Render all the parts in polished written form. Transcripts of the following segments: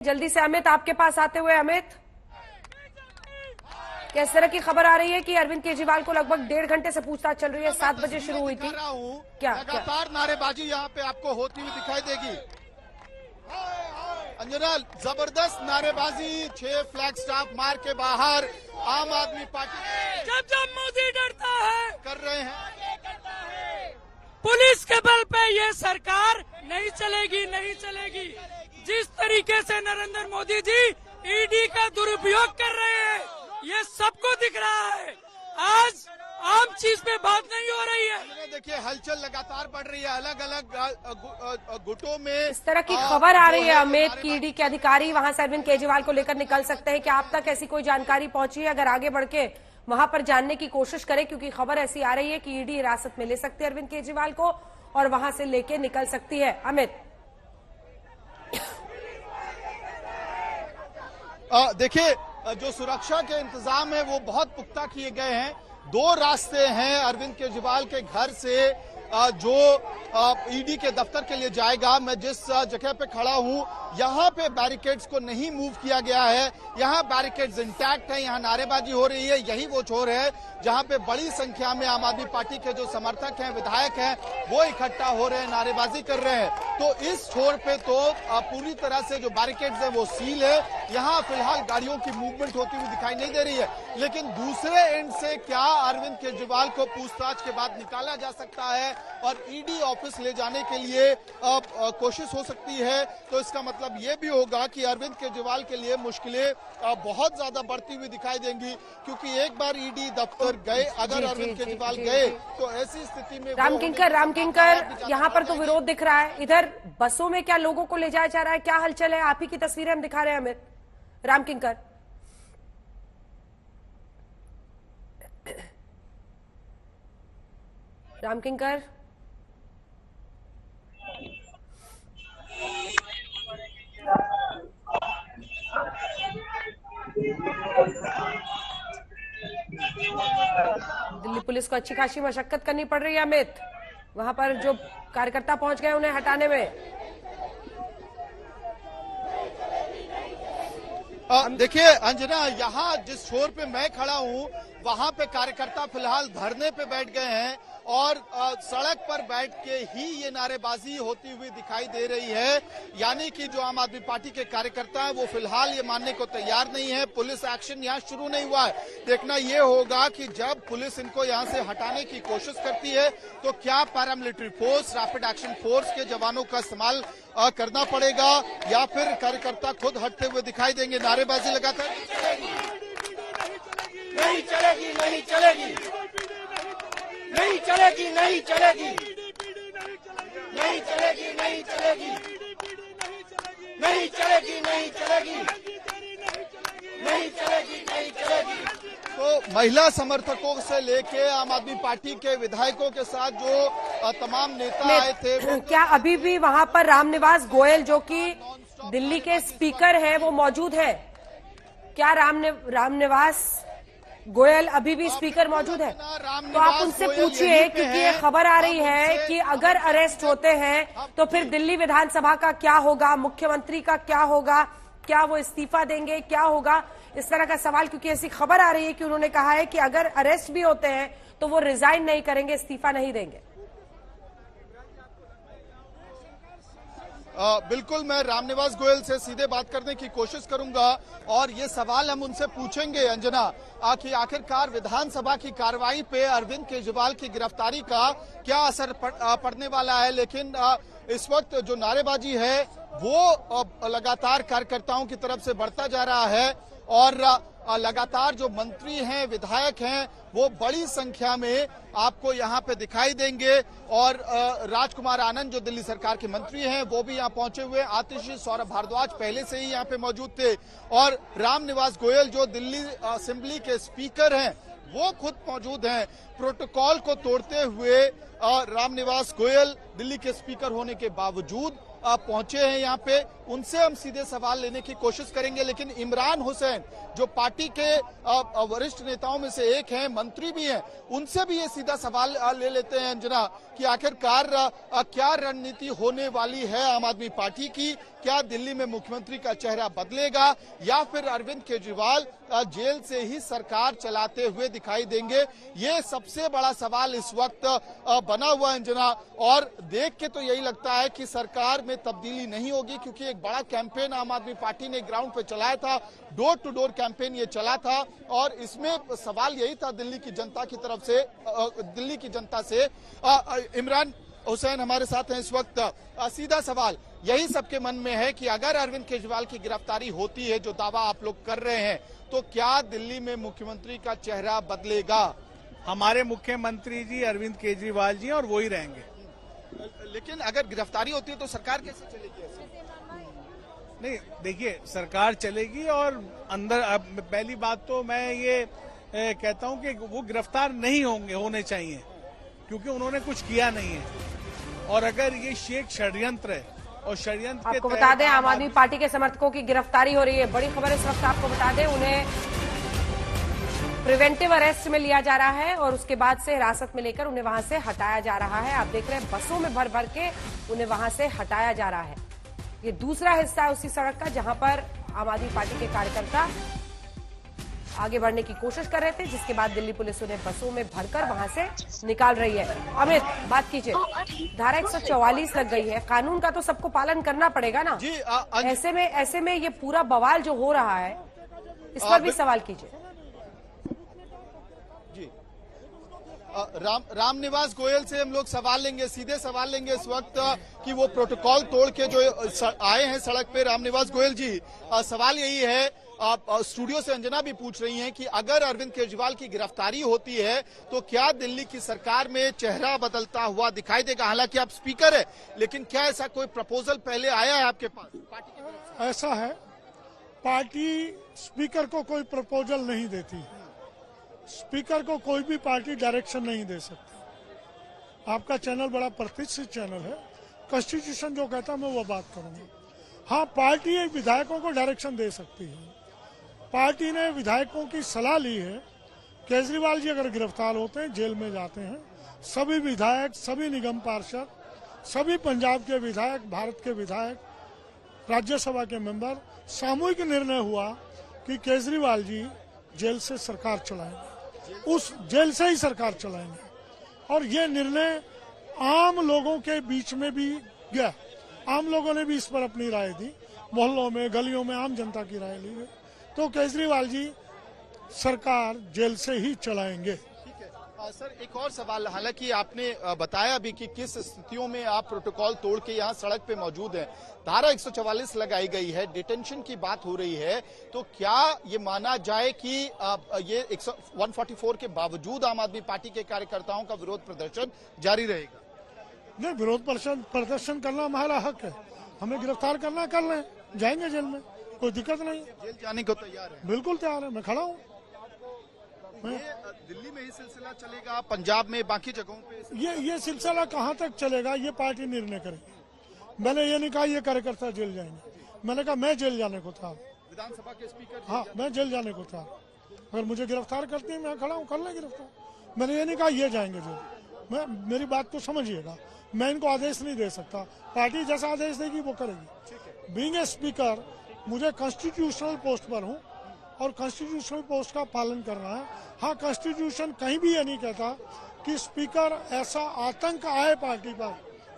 जल्दी से अमित आपके पास आते हुए। अमित, किस तरह की खबर आ रही है कि अरविंद केजरीवाल को लगभग 1.5 घंटे से पूछताछ चल रही है, 7 बजे शुरू हुई थी। क्या लगातार नारेबाजी यहाँ पे आपको होती हुई दिखाई देगी। अंजना, जबरदस्त नारेबाजी, 6 फ्लैग स्टाफ मार के बाहर आम आदमी पार्टी जब मोदी डरता है कर रहे हैं। पुलिस के बल पे ये सरकार नहीं चलेगी, नहीं चलेगी। जिस तरीके से नरेंद्र मोदी जी ईडी का दुरुपयोग कर रहे हैं, ये सबको दिख रहा है। आज आम चीज पे बात नहीं हो रही है। देखिए, हलचल लगातार बढ़ रही है, अलग अलग गुटों में इस तरह की खबर आ रही है अमित की ईडी के अधिकारी वहां से अरविंद केजरीवाल को लेकर निकल सकते हैं। क्या आप तक ऐसी कोई जानकारी पहुंची है? अगर आगे बढ़ के वहां पर जानने की कोशिश करें, क्योंकि खबर ऐसी आ रही है कि ईडी हिरासत में ले सकती है अरविंद केजरीवाल को और वहां से लेके निकल सकती है। अमित, देखिए, जो सुरक्षा के इंतजाम है वो बहुत पुख्ता किए गए हैं। 2 रास्ते हैं अरविंद केजरीवाल के घर से जो ईडी के दफ्तर के लिए जाएगा। मैं जिस जगह पे खड़ा हूं, यहाँ पे बैरिकेड्स को नहीं मूव किया गया है, यहाँ बैरिकेड्स इंटैक्ट है, यहाँ नारेबाजी हो रही है। यही वो छोर है जहाँ पे बड़ी संख्या में आम आदमी पार्टी के जो समर्थक हैं, विधायक हैं, वो इकट्ठा हो रहे हैं, नारेबाजी कर रहे हैं। तो इस छोर पे तो पूरी तरह से जो बैरिकेड्स है वो सील है। यहाँ फिलहाल गाड़ियों की मूवमेंट होती हुई दिखाई नहीं दे रही है। लेकिन दूसरे एंड से क्या अरविंद केजरीवाल को पूछताछ के बाद निकाला जा सकता है और ईडी ऑफिस ले जाने के लिए कोशिश हो सकती है, तो इसका मतलब ये भी होगा कि अरविंद केजरीवाल के लिए मुश्किलें बहुत ज्यादा बढ़ती हुई दिखाई देंगी। क्योंकि एक बार ईडी दफ्तर गए, अगर अरविंद केजरीवाल गए तो ऐसी स्थिति में राम किंकर, यहाँ पर तो विरोध दिख रहा है। इधर बसों में क्या लोगों को ले जाया जा रहा है? क्या हलचल है? आप ही की तस्वीरें हम दिखा रहे हैं अमित। राम किंकर, राम किंकर, दिल्ली पुलिस को अच्छी खासी मशक्कत करनी पड़ रही है अमित। वहां पर जो कार्यकर्ता पहुंच गए उन्हें हटाने में। देखिए अंजना, यहाँ जिस छोर पे मैं खड़ा हूँ वहां पे कार्यकर्ता फिलहाल धरने पे बैठ गए हैं और सड़क पर बैठ के ही ये नारेबाजी होती हुई दिखाई दे रही है। यानी कि जो आम आदमी पार्टी के कार्यकर्ता हैं वो फिलहाल ये मानने को तैयार नहीं है। पुलिस एक्शन यहाँ शुरू नहीं हुआ है। देखना ये होगा कि जब पुलिस इनको यहाँ से हटाने की कोशिश करती है तो क्या paramilitary force, rapid action force के जवानों का इस्तेमाल करना पड़ेगा या फिर कार्यकर्ता खुद हटते हुए दिखाई देंगे। नारेबाजी लगातार नहीं चलेगी, नहीं चलेगी, नहीं चलेगी, नहीं चलेगी, नहीं चलेगी, नहीं चलेगी, नहीं चलेगी, नहीं चलेगी, नहीं चलेगी, नहीं चलेगी। तो महिला समर्थकों से लेके आम आदमी पार्टी के विधायकों के साथ जो तमाम नेता आए थे, क्या अभी भी वहां पर रामनिवास गोयल जो कि दिल्ली के स्पीकर हैं वो मौजूद है? क्या रामनिवास गोयल अभी भी स्पीकर मौजूद है? तो आप उनसे पूछिए, क्योंकि ये खबर आ रही है कि अगर अरेस्ट होते हैं तो फिर दिल्ली विधानसभा का क्या होगा, मुख्यमंत्री का क्या होगा, क्या वो इस्तीफा देंगे, क्या होगा, इस तरह का सवाल। क्योंकि ऐसी खबर आ रही है कि उन्होंने कहा है कि अगर अरेस्ट भी होते हैं तो वो रिजाइन नहीं करेंगे, इस्तीफा नहीं देंगे। बिल्कुल, मैं रामनिवास गोयल से सीधे बात करने की कोशिश करूंगा और ये सवाल हम उनसे पूछेंगे अंजना कि आखिरकार विधानसभा की कार्रवाई पे अरविंद केजरीवाल की गिरफ्तारी का क्या असर पड़ने वाला है। लेकिन इस वक्त जो नारेबाजी है वो लगातार कार्यकर्ताओं की तरफ से बढ़ता जा रहा है और लगातार जो मंत्री हैं, विधायक हैं, वो बड़ी संख्या में आपको यहाँ पे दिखाई देंगे। और राजकुमार आनंद जो दिल्ली सरकार के मंत्री हैं वो भी यहाँ पहुंचे हुए। आतिशी, सौरभ भारद्वाज पहले से ही यहाँ पे मौजूद थे और रामनिवास गोयल जो दिल्ली असेंबली के स्पीकर हैं वो खुद मौजूद हैं। प्रोटोकॉल को तोड़ते हुए रामनिवास गोयल दिल्ली के स्पीकर होने के बावजूद पहुंचे हैं यहाँ पे, उनसे हम सीधे सवाल लेने की कोशिश करेंगे। लेकिन इमरान हुसैन जो पार्टी के वरिष्ठ नेताओं में से एक हैं, मंत्री भी हैं, उनसे भी ये सीधा सवाल ले लेते हैं अंजना कि आखिरकार क्या रणनीति होने वाली है आम आदमी पार्टी की। क्या दिल्ली में मुख्यमंत्री का चेहरा बदलेगा या फिर अरविंद केजरीवाल जेल से ही सरकार चलाते हुए दिखाई देंगे? ये सबसे बड़ा सवाल इस वक्त बना हुआ है अंजना। और देख के तो यही लगता है कि सरकार में तब्दीली नहीं होगी, क्योंकि एक बड़ा कैंपेन आम आदमी पार्टी ने ग्राउंड पे चलाया था, डोर टू डोर कैंपेन ये चला था। और इसमें सवाल यही था दिल्ली की जनता की तरफ से, दिल्ली की जनता से। इमरान हुसैन हमारे साथ हैं इस वक्त। सीधा सवाल यही सबके मन में है कि अगर अरविंद केजरीवाल की गिरफ्तारी होती है, जो दावा आप लोग कर रहे हैं, तो क्या दिल्ली में मुख्यमंत्री का चेहरा बदलेगा? हमारे मुख्यमंत्री जी अरविंद केजरीवाल जी और वो ही रहेंगे। लेकिन अगर गिरफ्तारी होती है तो सरकार कैसे चलेगी ऐसे? नहीं, देखिए, सरकार चलेगी और अंदर अब पहली बात तो मैं ये कहता हूं कि वो गिरफ्तार नहीं होने चाहिए, क्योंकि उन्होंने कुछ किया नहीं है। और अगर ये शेख षड्यंत्र है और षड्यंत्र आपको बता दें, आम आदमी पार्टी के समर्थकों की गिरफ्तारी हो रही है। बड़ी खबर इस वक्त आपको बता दें, उन्हें प्रिवेंटिव अरेस्ट में लिया जा रहा है और उसके बाद से हिरासत में लेकर उन्हें वहां से हटाया जा रहा है। आप देख रहे हैं बसों में भर भर के उन्हें वहां से हटाया जा रहा है। ये दूसरा हिस्सा है उसी सड़क का जहां पर आम आदमी पार्टी के कार्यकर्ता आगे बढ़ने की कोशिश कर रहे थे, जिसके बाद दिल्ली पुलिस उन्हें बसों में भरकर वहां से निकाल रही है। अमित, बात कीजिए। धारा 144 लग गई है, कानून का तो सबको पालन करना पड़ेगा ना जी। ऐसे में ये पूरा बवाल जो हो रहा है, इस पर भी सवाल कीजिए। रामनिवास गोयल से हम लोग सवाल लेंगे, सीधे सवाल लेंगे इस वक्त कि वो प्रोटोकॉल तोड़ के जो आए हैं सड़क पे। रामनिवास गोयल जी, सवाल यही है, आप स्टूडियो से अंजना भी पूछ रही हैं कि अगर अरविंद केजरीवाल की गिरफ्तारी होती है तो क्या दिल्ली की सरकार में चेहरा बदलता हुआ दिखाई देगा? हालांकि आप स्पीकर है, लेकिन क्या ऐसा कोई प्रपोजल पहले आया है आपके पास पार्टी की तरफ से? ऐसा है, पार्टी स्पीकर को कोई प्रपोजल नहीं देती, स्पीकर को कोई भी पार्टी डायरेक्शन नहीं दे सकती। आपका चैनल बड़ा प्रतिष्ठित चैनल है, कॉन्स्टिट्यूशन जो कहता है मैं वो बात करूंगा। हाँ, पार्टी विधायकों को डायरेक्शन दे सकती है। पार्टी ने विधायकों की सलाह ली है, केजरीवाल जी अगर गिरफ्तार होते हैं, जेल में जाते हैं, सभी विधायक, सभी निगम पार्षद, सभी पंजाब के विधायक, भारत के विधायक, राज्यसभा के मेंबर, सामूहिक निर्णय हुआ कि केजरीवाल जी जेल से सरकार चलाएंगे, उस जेल से ही सरकार चलाएंगे। और ये निर्णय आम लोगों के बीच में भी गया, आम लोगों ने भी इस पर अपनी राय दी, मोहल्लों में, गलियों में आम जनता की राय ली गई। तो केजरीवाल जी सरकार जेल से ही चलाएंगे। ठीक है सर, एक और सवाल, हालांकि आपने बताया भी कि किस स्थितियों में आप प्रोटोकॉल तोड़ के यहाँ सड़क पे मौजूद हैं। धारा 144 लगाई गई है, डिटेंशन की बात हो रही है, तो क्या ये माना जाए कि ये 144 के बावजूद आम आदमी पार्टी के कार्यकर्ताओं का विरोध प्रदर्शन जारी रहेगा? नहीं, विरोध प्रदर्शन करना हमारा हक है, हमें गिरफ्तार करना कर लें, जाएंगे जेल में, कोई दिक्कत नहीं। जेल जाने को तैयार है? बिल्कुल तैयार है, मैं खड़ा हूँ। दिल्ली में ही सिलसिला चलेगा, पंजाब में, बाकी जगहों पे ये सिलसिला कहाँ तक चलेगा ये पार्टी निर्णय करेगी। मैंने ये नहीं कहा ये कार्यकर्ता जेल जाएंगे, मैंने कहा मैं जेल जाने को था, विधानसभा के स्पीकर। हाँ, मैं जेल जाने को था, अगर मुझे गिरफ्तार करती है मैं खड़ा हूँ, कर ले गिरफ्तार। मैंने ये नहीं कहा ये जाएंगे जेल, मेरी बात को समझिएगा, मैं इनको आदेश नहीं दे सकता, पार्टी जैसा आदेश देगी वो करेगी। बीइंग ए स्पीकर, मुझे कॉन्स्टिट्यूशनल पोस्ट पर हूँ और कॉन्स्टिट्यूशनल पोस्ट का पालन करना है। हाँ, कॉन्स्टिट्यूशन कहीं भी ये नहीं कहता कि स्पीकर ऐसा आतंक आए पार्टी पर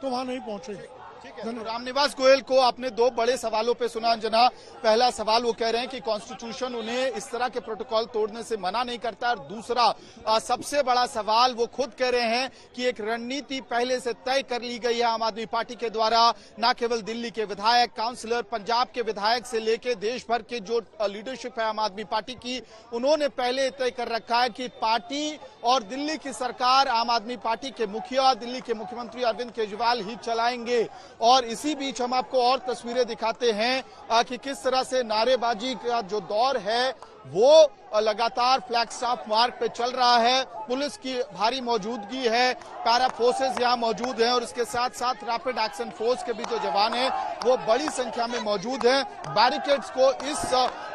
तो वहां नहीं पहुंचेगी। ठीक है, तो रामनिवास गोयल को आपने दो बड़े सवालों पे सुना अंजना। पहला सवाल वो कह रहे हैं कि कॉन्स्टिट्यूशन उन्हें इस तरह के प्रोटोकॉल तोड़ने से मना नहीं करता, और दूसरा सबसे बड़ा सवाल वो खुद कह रहे हैं कि एक रणनीति पहले से तय कर ली गई है आम आदमी पार्टी के द्वारा। न केवल दिल्ली के विधायक, काउंसलर, पंजाब के विधायक से लेके देश भर के जो लीडरशिप है आम आदमी पार्टी की, उन्होंने पहले तय कर रखा है कि पार्टी और दिल्ली की सरकार आम आदमी पार्टी के मुखिया, दिल्ली के मुख्यमंत्री अरविंद केजरीवाल ही चलाएंगे। और इसी बीच हम आपको और तस्वीरें दिखाते हैं कि किस तरह से नारेबाजी का जो दौर है वो लगातार फ्लैग स्टाफ मार्ग पे चल रहा है। पुलिस की भारी मौजूदगी है, पैरा फोर्सेस यहाँ मौजूद हैं और इसके साथ साथ रैपिड एक्शन फोर्स के भी जो जवान हैं वो बड़ी संख्या में मौजूद हैं। बैरिकेड्स को इस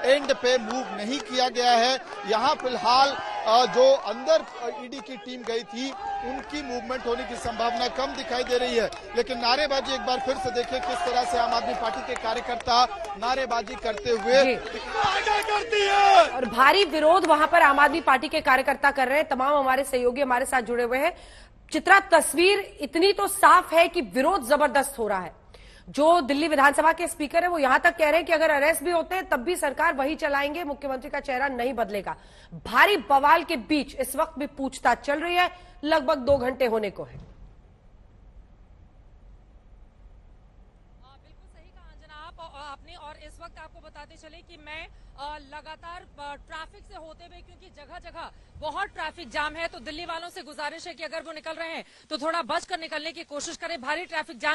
एंड पे मूव नहीं किया गया है। यहाँ फिलहाल जो अंदर ईडी की टीम गई थी उनकी मूवमेंट होने की संभावना कम दिखाई दे रही है। लेकिन नारेबाजी एक बार फिर से देखिए किस तरह से आम आदमी पार्टी के कार्यकर्ता नारेबाजी करते हुए करती है और भारी विरोध वहां पर आम आदमी पार्टी के कार्यकर्ता कर रहे हैं। तमाम हमारे सहयोगी हमारे साथ जुड़े हुए हैं। चित्रा, तस्वीर इतनी तो साफ है कि विरोध जबरदस्त हो रहा है। जो दिल्ली विधानसभा के स्पीकर है वो यहां तक कह रहे हैं कि अगर अरेस्ट भी होते हैं तब भी सरकार वही चलाएंगे, मुख्यमंत्री का चेहरा नहीं बदलेगा। भारी बवाल के बीच इस वक्त भी पूछताछ चल रही है, लगभग 2 घंटे होने को है। आपने और इस वक्त आपको बताते चले कि मैं लगातार ट्रैफिक से होते हुए, क्योंकि जगह जगह बहुत ट्रैफिक जाम है, तो दिल्ली वालों से गुजारिश है कि अगर वो निकल रहे हैं तो थोड़ा बच कर निकलने की कोशिश करें। भारी ट्रैफिक जाम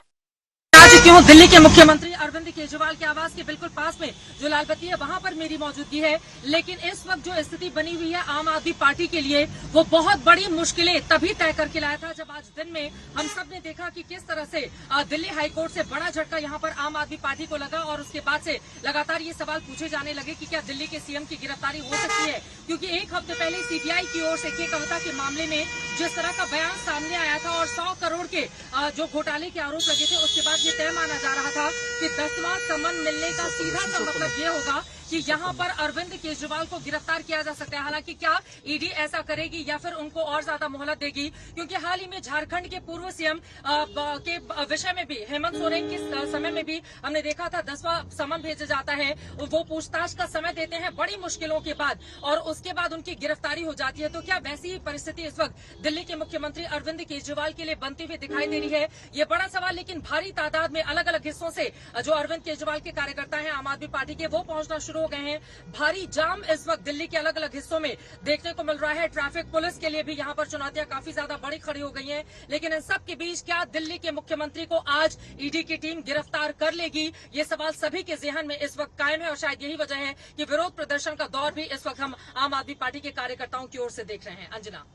क्यों दिल्ली के मुख्यमंत्री अरविंद केजरीवाल के आवास के बिल्कुल पास में जो लाल बत्ती है वहां पर मेरी मौजूदगी है। लेकिन इस वक्त जो स्थिति बनी हुई है आम आदमी पार्टी के लिए वो बहुत बड़ी मुश्किलें तभी तय करके लाया था जब आज दिन में हम सब ने देखा कि किस तरह से दिल्ली हाईकोर्ट से बड़ा झटका यहां पर आम आदमी पार्टी को लगा। और उसके बाद से लगातार ये सवाल पूछे जाने लगे कि क्या दिल्ली के सीएम की गिरफ्तारी हो सकती है, क्योंकि एक हफ्ते पहले सीबीआई की ओर से ये कहा था कि मामले में जिस तरह का बयान सामने आया था और 100 करोड़ के जो घोटाले के आरोप लगे थे उसके बाद ये तय माना जा रहा था कि 10वां समन मिलने का सीधा सा मतलब ये होगा कि यहाँ पर अरविंद केजरीवाल को गिरफ्तार किया जा सकता है। हालांकि क्या ईडी ऐसा करेगी या फिर उनको और ज्यादा मोहलत देगी, क्योंकि हाल ही में झारखंड के पूर्व सीएम के विषय में भी हेमंत सोरेन के समय में भी हमने देखा था 10वां समन भेजा जाता है, वो पूछताछ का समय देते हैं बड़ी मुश्किलों के बाद और उसके बाद उनकी गिरफ्तारी हो जाती है। तो क्या वैसी ही परिस्थिति इस वक्त दिल्ली के मुख्यमंत्री अरविंद केजरीवाल के लिए बनती हुई दिखाई दे रही है, ये बड़ा सवाल। लेकिन भारी तादाद में अलग अलग हिस्सों से जो अरविंद केजरीवाल के कार्यकर्ता हैं आम आदमी पार्टी के, वो पहुंचना शुरू हो गए हैं। भारी जाम इस वक्त दिल्ली के अलग अलग हिस्सों में देखने को मिल रहा है। ट्रैफिक पुलिस के लिए भी यहाँ पर चुनौतियां काफी ज्यादा बड़ी खड़ी हो गई हैं। लेकिन इन सब के बीच क्या दिल्ली के मुख्यमंत्री को आज ईडी की टीम गिरफ्तार कर लेगी, ये सवाल सभी के ज़हन में इस वक्त कायम है। और शायद यही वजह है कि विरोध प्रदर्शन का दौर भी इस वक्त हम आम आदमी पार्टी के कार्यकर्ताओं की ओर से देख रहे हैं। अंजना,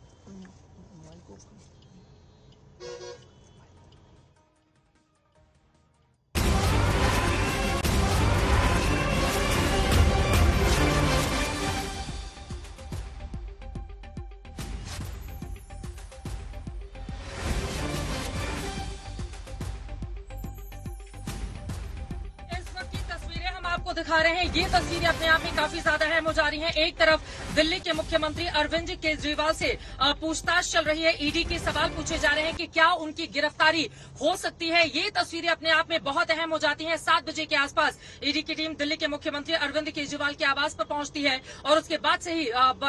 आपको दिखा रहे हैं ये तस्वीरें अपने आप में काफी ज्यादा अहम हो जा रही हैं। एक तरफ दिल्ली के मुख्यमंत्री अरविंद केजरीवाल से पूछताछ चल रही है, ईडी के सवाल पूछे जा रहे हैं कि क्या उनकी गिरफ्तारी हो सकती है। ये तस्वीरें अपने आप में बहुत अहम हो जाती हैं। 7 बजे के आसपास ईडी की टीम दिल्ली के मुख्यमंत्री अरविंद केजरीवाल के आवास पर पहुंचती है और उसके बाद से ही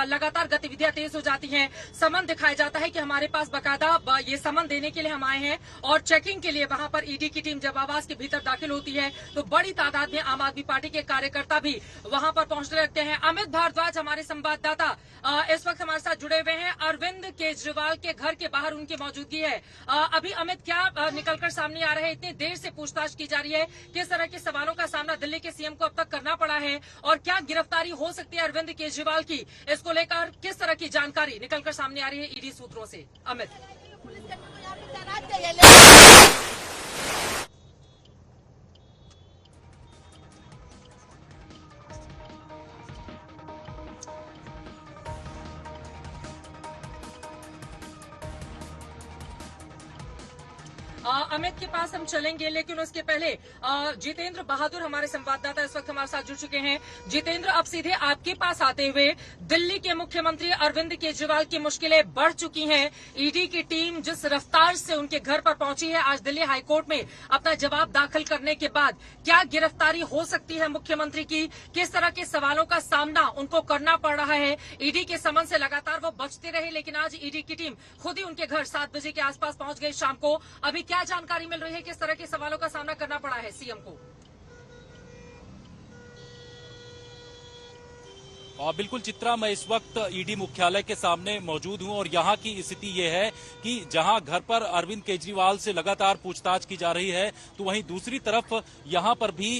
लगातार गतिविधियां तेज हो जाती हैं। समन दिखाया जाता है कि हमारे पास बाकायदा ये समन देने के लिए हम आए हैं और चेकिंग के लिए वहां पर ईडी की टीम जब आवास के भीतर दाखिल होती है तो बड़ी तादाद में आम आदमी पार्टी के कार्यकर्ता भी वहां पर पहुंचने लगते हैं। अमित भारद्वाज हमारे संवाददाता इस वक्त हमारे साथ जुड़े हुए हैं। अरविंद केजरीवाल के घर के बाहर उनकी मौजूदगी है। अभी अमित क्या निकलकर सामने आ रहे हैं? इतनी देर से पूछताछ की जा रही है, किस तरह के सवालों का सामना दिल्ली के सीएम को अब तक करना पड़ा है और क्या गिरफ्तारी हो सकती है अरविंद केजरीवाल की, इसको लेकर किस तरह की जानकारी निकलकर सामने आ रही है ईडी सूत्रों से? अमित, अमित के पास हम चलेंगे, लेकिन उसके पहले जितेंद्र बहादुर हमारे संवाददाता इस वक्त हमारे साथ जुड़ चुके हैं। जितेंद्र, अब सीधे आपके पास आते हुए, दिल्ली के मुख्यमंत्री अरविंद केजरीवाल की मुश्किलें बढ़ चुकी हैं। ईडी की टीम जिस रफ्तार से उनके घर पर पहुंची है आज दिल्ली हाईकोर्ट में अपना जवाब दाखिल करने के बाद, क्या गिरफ्तारी हो सकती है मुख्यमंत्री की? किस तरह के सवालों का सामना उनको करना पड़ रहा है? ईडी के समन से लगातार वो बचते रहे, लेकिन आज ईडी की टीम खुद ही उनके घर 7 बजे के आसपास पहुंच गई शाम को। अभी क्या जानकारी मिल रही है, किस तरह के सवालों का सामना करना पड़ा है सीएम को? और बिल्कुल चित्रा, मैं इस वक्त ईडी मुख्यालय के सामने मौजूद हूं और यहाँ की स्थिति ये है कि जहां घर पर अरविंद केजरीवाल से लगातार पूछताछ की जा रही है, तो वहीं दूसरी तरफ यहाँ पर भी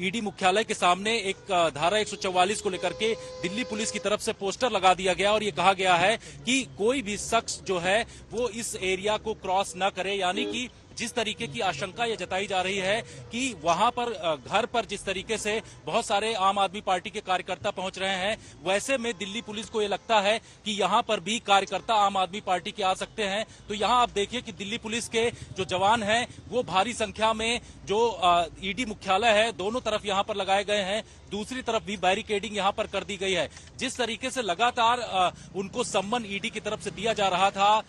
ईडी मुख्यालय के सामने एक धारा 144 को लेकर के दिल्ली पुलिस की तरफ से पोस्टर लगा दिया गया और ये कहा गया है कि कोई भी शख्स जो है वो इस एरिया को क्रॉस न करे। यानी कि जिस तरीके की आशंका ये जताई जा रही है कि वहां पर घर पर जिस तरीके से बहुत सारे आम आदमी पार्टी के कार्यकर्ता पहुंच रहे हैं, वैसे में दिल्ली पुलिस को ये लगता है कि यहां पर भी कार्यकर्ता आम आदमी पार्टी के आ सकते हैं। तो यहां आप देखिए कि दिल्ली पुलिस के जो जवान हैं वो भारी संख्या में जो ईडी मुख्यालय है दोनों तरफ यहां पर लगाए गए हैं, दूसरी तरफ भी बैरिकेडिंग यहां पर कर दी गई है। जिस तरीके से लगातार उनको सम्मन ईडी की तरफ से दिया जा रहा था,